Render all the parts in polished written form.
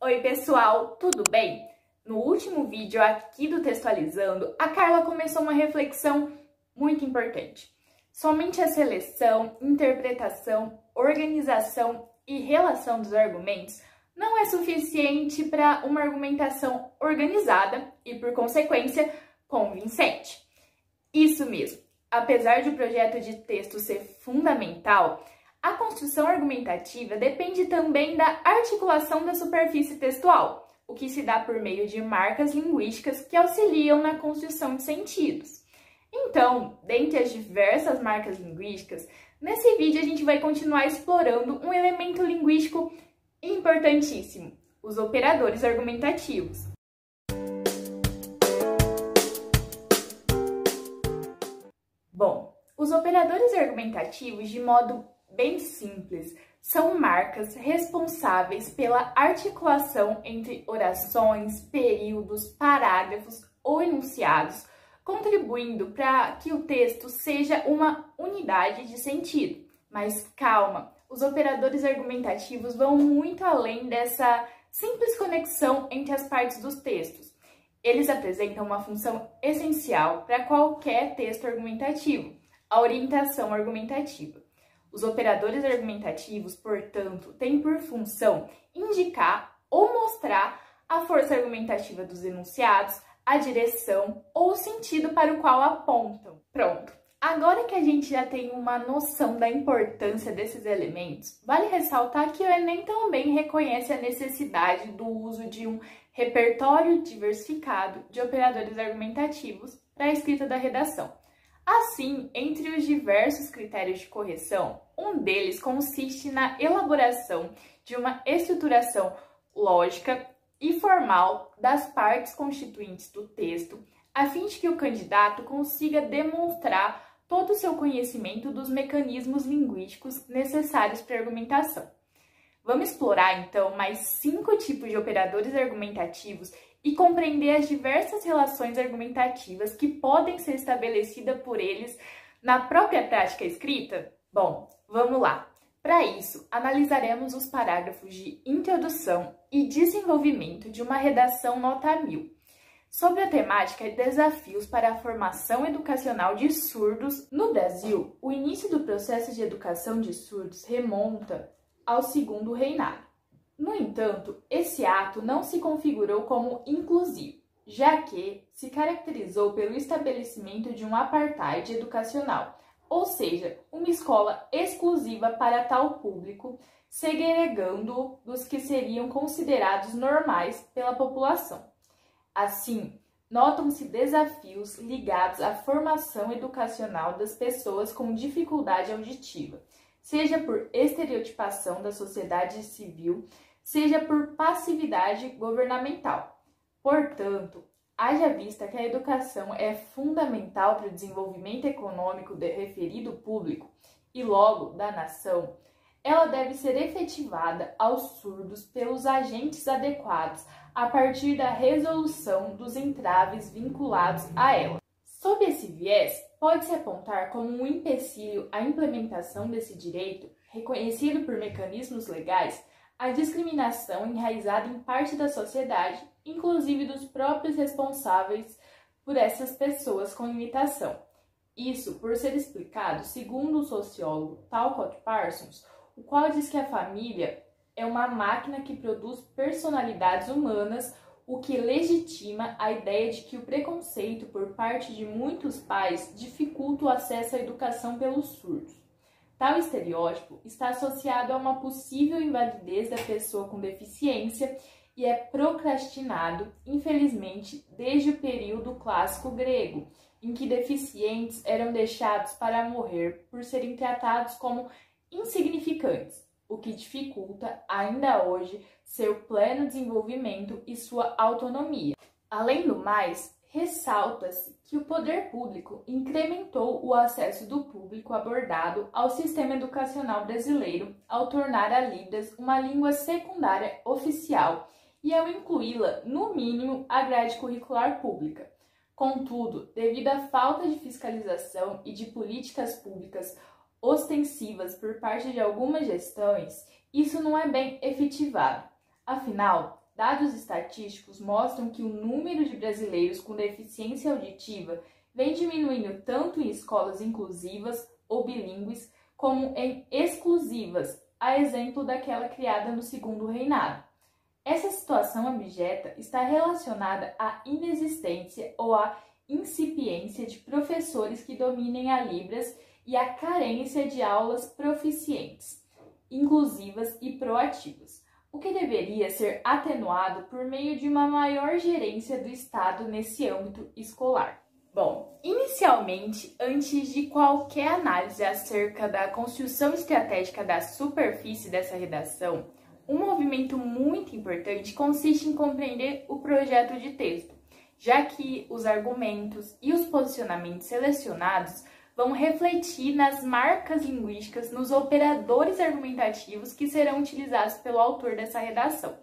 Oi pessoal, tudo bem? No último vídeo aqui do Textualizando, a Carla começou uma reflexão muito importante. Somente a seleção, interpretação, organização e relação dos argumentos não é suficiente para uma argumentação organizada e, por consequência, convincente. Isso mesmo, apesar de o projeto de texto ser fundamental, a construção argumentativa depende também da articulação da superfície textual, o que se dá por meio de marcas linguísticas que auxiliam na construção de sentidos. Então, dentre as diversas marcas linguísticas, nesse vídeo a gente vai continuar explorando um elemento linguístico importantíssimo, os operadores argumentativos. Bom, os operadores argumentativos, de modo bem simples, são marcas responsáveis pela articulação entre orações, períodos, parágrafos ou enunciados, contribuindo para que o texto seja uma unidade de sentido. Mas calma, os operadores argumentativos vão muito além dessa simples conexão entre as partes dos textos. Eles apresentam uma função essencial para qualquer texto argumentativo, a orientação argumentativa. Os operadores argumentativos, portanto, têm por função indicar ou mostrar a força argumentativa dos enunciados, a direção ou o sentido para o qual apontam. Pronto! Agora que a gente já tem uma noção da importância desses elementos, vale ressaltar que o Enem também reconhece a necessidade do uso de um repertório diversificado de operadores argumentativos para a escrita da redação. Assim, entre os diversos critérios de correção, um deles consiste na elaboração de uma estruturação lógica e formal das partes constituintes do texto, a fim de que o candidato consiga demonstrar todo o seu conhecimento dos mecanismos linguísticos necessários para a argumentação. Vamos explorar, então, mais 5 tipos de operadores argumentativos e compreender as diversas relações argumentativas que podem ser estabelecidas por eles na própria prática escrita? Bom, vamos lá! Para isso, analisaremos os parágrafos de introdução e desenvolvimento de uma redação nota 1000, sobre a temática Desafios para a Formação Educacional de Surdos. No Brasil, o início do processo de educação de surdos remonta ao Segundo Reinado. No entanto, esse ato não se configurou como inclusivo, já que se caracterizou pelo estabelecimento de um apartheid educacional, ou seja, uma escola exclusiva para tal público, segregando-o dos que seriam considerados normais pela população. Assim, notam-se desafios ligados à formação educacional das pessoas com dificuldade auditiva, seja por estereotipação da sociedade civil, seja por passividade governamental. Portanto, haja vista que a educação é fundamental para o desenvolvimento econômico do referido público e, logo, da nação, ela deve ser efetivada aos surdos pelos agentes adequados a partir da resolução dos entraves vinculados a ela. Sob esse viés, pode-se apontar como um empecilho à implementação desse direito, reconhecido por mecanismos legais, a discriminação enraizada em parte da sociedade, inclusive dos próprios responsáveis por essas pessoas com limitação. Isso por ser explicado segundo o sociólogo Talcott Parsons, o qual diz que a família é uma máquina que produz personalidades humanas, o que legitima a ideia de que o preconceito por parte de muitos pais dificulta o acesso à educação pelos surdos. Tal estereótipo está associado a uma possível invalidez da pessoa com deficiência e é procrastinado, infelizmente, desde o período clássico grego, em que deficientes eram deixados para morrer por serem tratados como insignificantes, o que dificulta, ainda hoje, seu pleno desenvolvimento e sua autonomia. Além do mais, ressalta-se que o poder público incrementou o acesso do público abordado ao sistema educacional brasileiro ao tornar a Libras uma língua secundária oficial e ao incluí-la, no mínimo, à grade curricular pública. Contudo, devido à falta de fiscalização e de políticas públicas ostensivas por parte de algumas gestões, isso não é bem efetivado. Afinal, dados estatísticos mostram que o número de brasileiros com deficiência auditiva vem diminuindo tanto em escolas inclusivas ou bilíngues, como em exclusivas, a exemplo daquela criada no Segundo Reinado. Essa situação abjeta está relacionada à inexistência ou à incipiência de professores que dominem a Libras e à carência de aulas proficientes, inclusivas e proativas, o que deveria ser atenuado por meio de uma maior gerência do Estado nesse âmbito escolar. Bom, inicialmente, antes de qualquer análise acerca da construção estratégica da superfície dessa redação, um movimento muito importante consiste em compreender o projeto de texto, já que os argumentos e os posicionamentos selecionados vão refletir nas marcas linguísticas, nos operadores argumentativos que serão utilizados pelo autor dessa redação.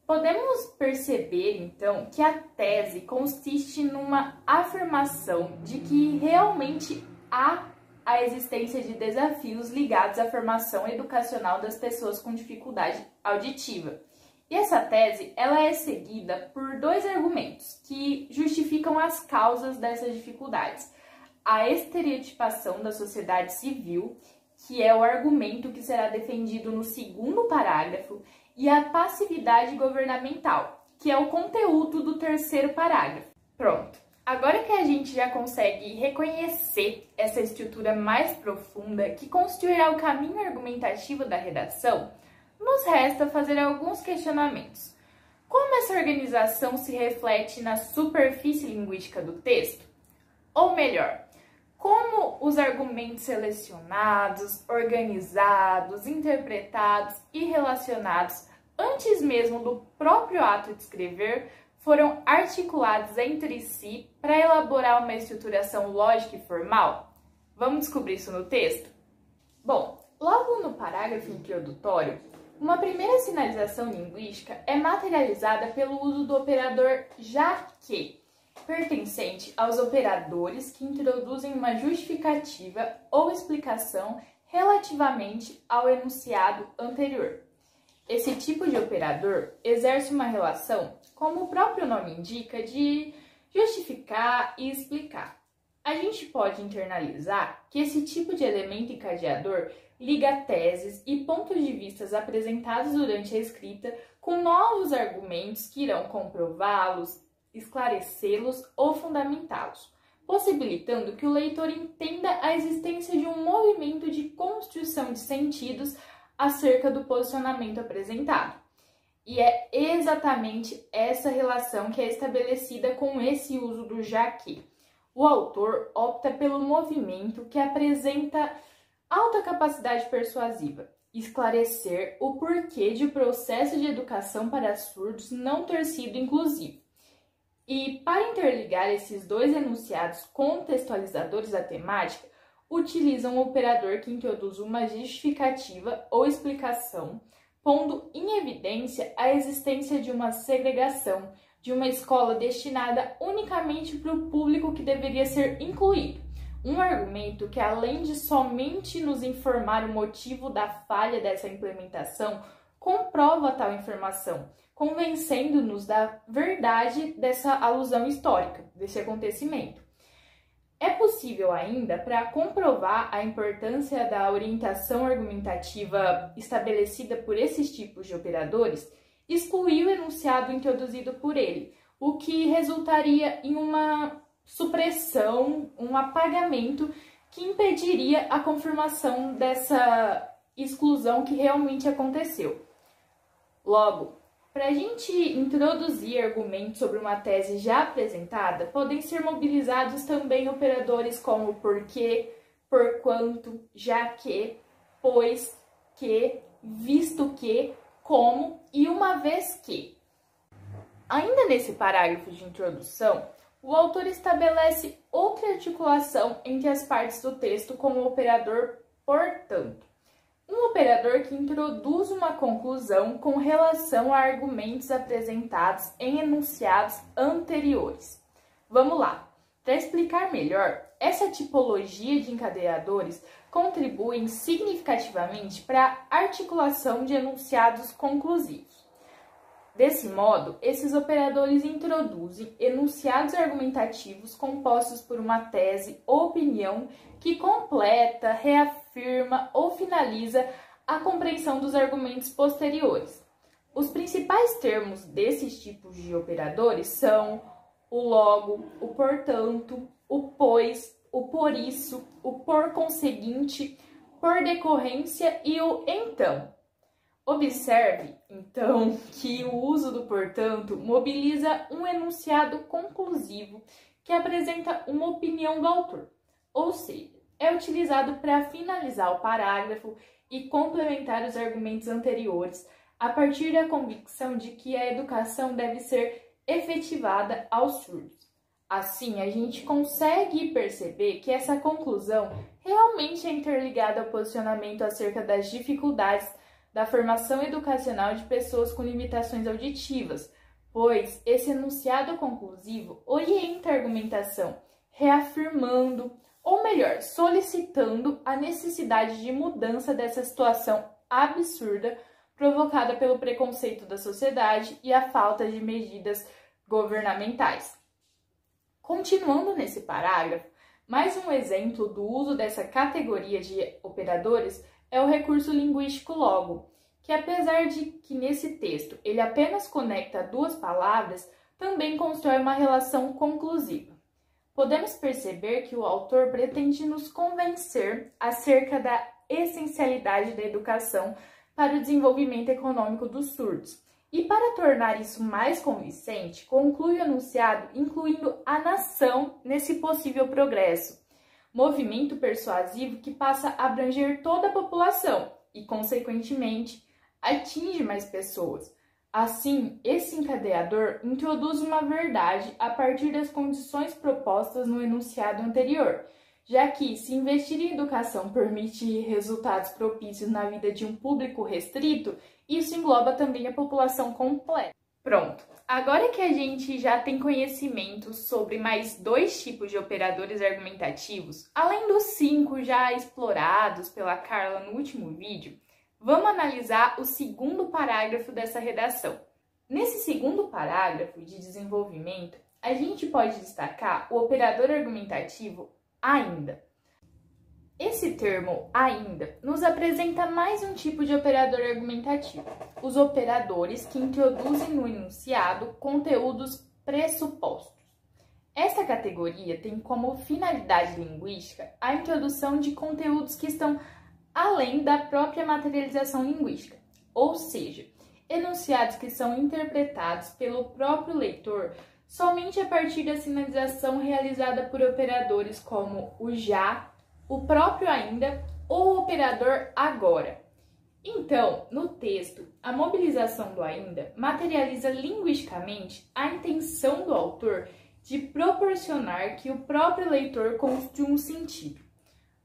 Podemos perceber, então, que a tese consiste numa afirmação de que realmente há a existência de desafios ligados à formação educacional das pessoas com dificuldade auditiva. E essa tese ela é seguida por dois argumentos que justificam as causas dessas dificuldades. A estereotipação da sociedade civil, que é o argumento que será defendido no segundo parágrafo, e a passividade governamental, que é o conteúdo do terceiro parágrafo. Pronto! Agora que a gente já consegue reconhecer essa estrutura mais profunda que constituirá o caminho argumentativo da redação, nos resta fazer alguns questionamentos. Como essa organização se reflete na superfície linguística do texto? Ou melhor, como os argumentos selecionados, organizados, interpretados e relacionados antes mesmo do próprio ato de escrever foram articulados entre si para elaborar uma estruturação lógica e formal? Vamos descobrir isso no texto? Bom, logo no parágrafo introdutório, uma primeira sinalização linguística é materializada pelo uso do operador já que, pertencente aos operadores que introduzem uma justificativa ou explicação relativamente ao enunciado anterior. Esse tipo de operador exerce uma relação, como o próprio nome indica, de justificar e explicar. A gente pode internalizar que esse tipo de elemento encadeador liga teses e pontos de vista apresentados durante a escrita com novos argumentos que irão comprová-los, esclarecê-los ou fundamentá-los, possibilitando que o leitor entenda a existência de um movimento de construção de sentidos acerca do posicionamento apresentado. E é exatamente essa relação que é estabelecida com esse uso do já que. O autor opta pelo movimento que apresenta alta capacidade persuasiva, esclarecer o porquê de o processo de educação para surdos não ter sido inclusivo. E, para interligar esses dois enunciados contextualizadores da temática, utiliza um operador que introduz uma justificativa ou explicação, pondo em evidência a existência de uma segregação, de uma escola destinada unicamente para o público que deveria ser incluído. Um argumento que, além de somente nos informar o motivo da falha dessa implementação, comprova tal informação, convencendo-nos da verdade dessa alusão histórica, desse acontecimento. É possível ainda, para comprovar a importância da orientação argumentativa estabelecida por esses tipos de operadores, excluir o enunciado introduzido por ele, o que resultaria em uma supressão, um apagamento que impediria a confirmação dessa exclusão que realmente aconteceu. Logo, para a gente introduzir argumentos sobre uma tese já apresentada, podem ser mobilizados também operadores como porquê, porquanto, já que, pois que, visto que, como e uma vez que. Ainda nesse parágrafo de introdução, o autor estabelece outra articulação entre as partes do texto com o operador portanto. Um operador que introduz uma conclusão com relação a argumentos apresentados em enunciados anteriores. Vamos lá! Para explicar melhor, essa tipologia de encadeadores contribuem significativamente para a articulação de enunciados conclusivos. Desse modo, esses operadores introduzem enunciados argumentativos compostos por uma tese ou opinião que completa, reafirma ou finaliza a compreensão dos argumentos posteriores. Os principais termos desses tipos de operadores são o logo, o portanto, o pois, o por isso, o por conseguinte, por decorrência e o então. Observe, então, que o uso do portanto mobiliza um enunciado conclusivo que apresenta uma opinião do autor, ou seja, é utilizado para finalizar o parágrafo e complementar os argumentos anteriores a partir da convicção de que a educação deve ser efetivada aos surdos. Assim, a gente consegue perceber que essa conclusão realmente é interligada ao posicionamento acerca das dificuldades da formação educacional de pessoas com limitações auditivas, pois esse enunciado conclusivo orienta a argumentação, reafirmando, ou melhor, solicitando a necessidade de mudança dessa situação absurda provocada pelo preconceito da sociedade e a falta de medidas governamentais. Continuando nesse parágrafo, mais um exemplo do uso dessa categoria de operadores é o recurso linguístico logo, que apesar de que nesse texto ele apenas conecta duas palavras, também constrói uma relação conclusiva. Podemos perceber que o autor pretende nos convencer acerca da essencialidade da educação para o desenvolvimento econômico dos surdos. E para tornar isso mais convincente, conclui o enunciado incluindo a nação nesse possível progresso, movimento persuasivo que passa a abranger toda a população e, consequentemente, atinge mais pessoas. Assim, esse encadeador introduz uma verdade a partir das condições propostas no enunciado anterior, já que, se investir em educação permite resultados propícios na vida de um público restrito, isso engloba também a população completa. Pronto! Agora que a gente já tem conhecimento sobre mais 2 tipos de operadores argumentativos, além dos 5 já explorados pela Carla no último vídeo, vamos analisar o segundo parágrafo dessa redação. Nesse segundo parágrafo de desenvolvimento, a gente pode destacar o operador argumentativo ainda. Esse termo ainda nos apresenta mais um tipo de operador argumentativo, os operadores que introduzem no enunciado conteúdos pressupostos. Esta categoria tem como finalidade linguística a introdução de conteúdos que estão além da própria materialização linguística, ou seja, enunciados que são interpretados pelo próprio leitor somente a partir da sinalização realizada por operadores como o já, o próprio ainda ou o operador agora. Então, no texto, a mobilização do ainda materializa linguisticamente a intenção do autor de proporcionar que o próprio leitor conste um sentido.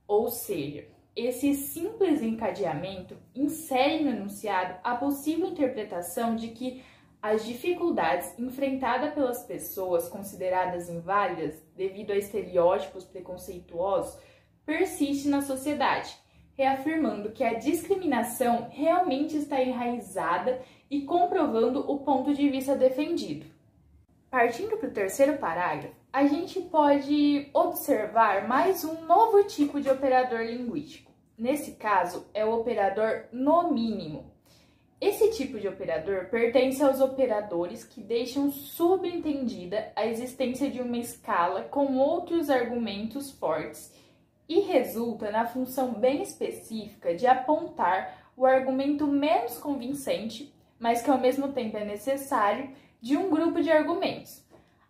Ou seja, esse simples encadeamento insere no enunciado a possível interpretação de que as dificuldades enfrentadas pelas pessoas consideradas inválidas devido a estereótipos preconceituosos persistem na sociedade, reafirmando que a discriminação realmente está enraizada e comprovando o ponto de vista defendido. Partindo para o terceiro parágrafo, a gente pode observar mais um novo tipo de operador linguístico. Nesse caso, é o operador no mínimo. Esse tipo de operador pertence aos operadores que deixam subentendida a existência de uma escala com outros argumentos fortes e resulta na função bem específica de apontar o argumento menos convincente, mas que ao mesmo tempo é necessário, de um grupo de argumentos.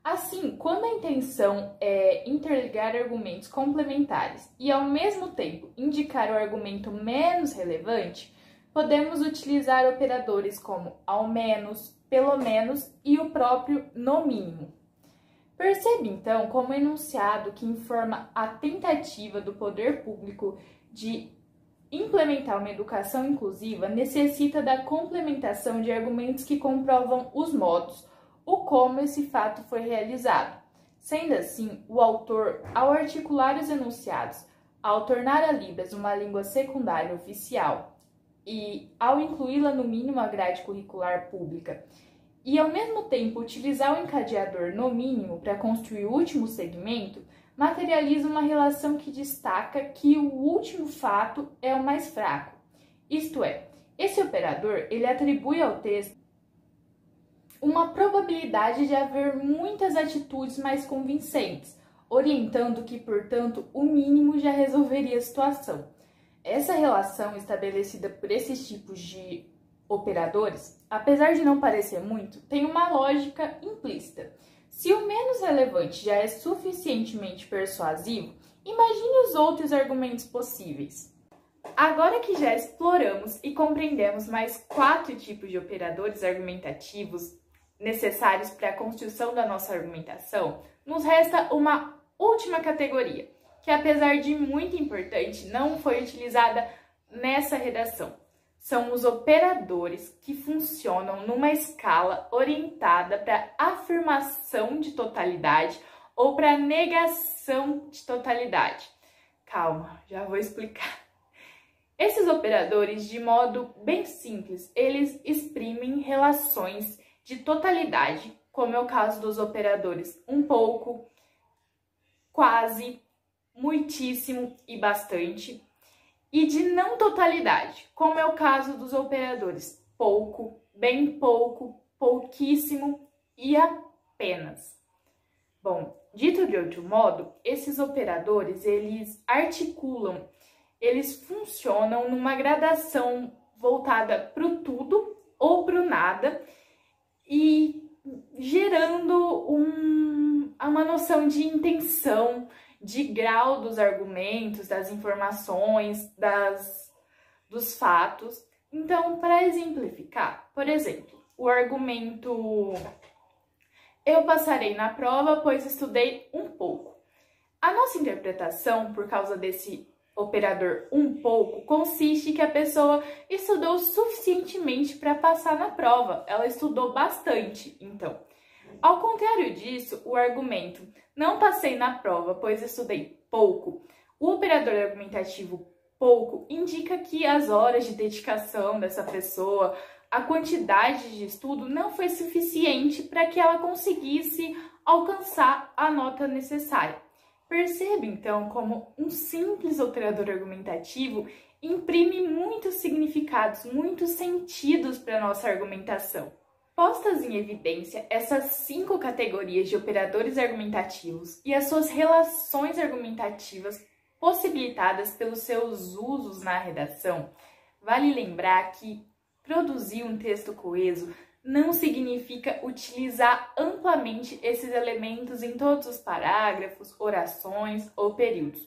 Assim, quando a intenção é interligar argumentos complementares e ao mesmo tempo indicar o argumento menos relevante, podemos utilizar operadores como ao menos, pelo menos e o próprio no mínimo. Percebe, então, como o enunciado que informa a tentativa do poder público de implementar uma educação inclusiva necessita da complementação de argumentos que comprovam os modos, o como esse fato foi realizado. Sendo assim, o autor, ao articular os enunciados, ao tornar a Libras uma língua secundária oficial e ao incluí-la no mínimo à grade curricular pública e ao mesmo tempo utilizar o encadeador no mínimo para construir o último segmento, materializa uma relação que destaca que o último fato é o mais fraco. Isto é, esse operador ele atribui ao texto uma probabilidade de haver muitas atitudes mais convincentes, orientando que, portanto, o mínimo já resolveria a situação. Essa relação estabelecida por esses tipos de operadores, apesar de não parecer muito, tem uma lógica implícita. Se o menos relevante já é suficientemente persuasivo, imagine os outros argumentos possíveis. Agora que já exploramos e compreendemos mais 4 tipos de operadores argumentativos necessários para a construção da nossa argumentação, nos resta uma última categoria, que apesar de muito importante, não foi utilizada nessa redação. São os operadores que funcionam numa escala orientada para afirmação de totalidade ou para negação de totalidade. Calma, já vou explicar. Esses operadores, de modo bem simples, eles exprimem relações de totalidade, como é o caso dos operadores um pouco, quase, muitíssimo e bastante, e de não totalidade, como é o caso dos operadores pouco, bem pouco, pouquíssimo e apenas. Bom, dito de outro modo, esses operadores, eles articulam, eles funcionam numa gradação voltada para o tudo ou para o nada e gerando uma noção de intenção, de grau dos argumentos, das informações, dos fatos. Então, para exemplificar, por exemplo, o argumento eu passarei na prova, pois estudei um pouco. A nossa interpretação, por causa desse operador um pouco, consiste que a pessoa estudou suficientemente para passar na prova. Ela estudou bastante, então. Ao contrário disso, o argumento não passei na prova, pois estudei pouco. O operador argumentativo pouco indica que as horas de dedicação dessa pessoa, a quantidade de estudo não foi suficiente para que ela conseguisse alcançar a nota necessária. Perceba, então, como um simples operador argumentativo imprime muitos significados, muitos sentidos para a nossa argumentação. Postas em evidência essas 5 categorias de operadores argumentativos e as suas relações argumentativas possibilitadas pelos seus usos na redação, vale lembrar que produzir um texto coeso não significa utilizar amplamente esses elementos em todos os parágrafos, orações ou períodos.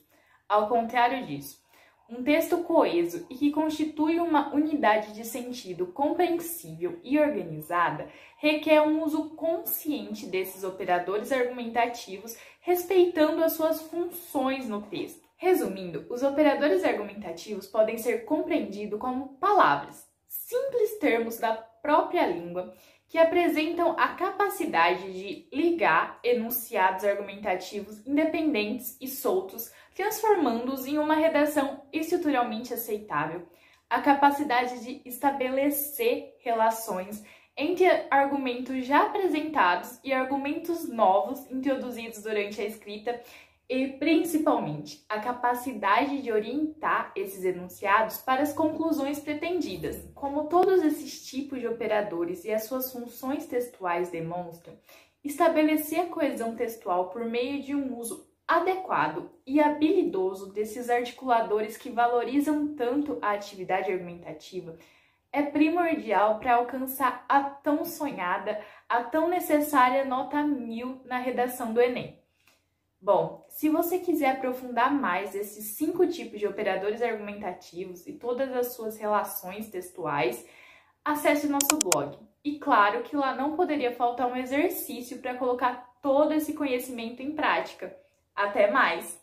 Ao contrário disso, um texto coeso e que constitui uma unidade de sentido compreensível e organizada requer um uso consciente desses operadores argumentativos, respeitando as suas funções no texto. Resumindo, os operadores argumentativos podem ser compreendidos como palavras, simples termos da própria língua que apresentam a capacidade de ligar enunciados argumentativos independentes e soltos, transformando-os em uma redação estruturalmente aceitável, a capacidade de estabelecer relações entre argumentos já apresentados e argumentos novos introduzidos durante a escrita e, principalmente, a capacidade de orientar esses enunciados para as conclusões pretendidas. Como todos esses tipos de operadores e as suas funções textuais demonstram, estabelecer a coesão textual por meio de um uso adequado e habilidoso desses articuladores que valorizam tanto a atividade argumentativa é primordial para alcançar a tão sonhada, a tão necessária nota 1000 na redação do Enem. Bom, se você quiser aprofundar mais esses 5 tipos de operadores argumentativos e todas as suas relações textuais, acesse o nosso blog. E claro que lá não poderia faltar um exercício para colocar todo esse conhecimento em prática. Até mais!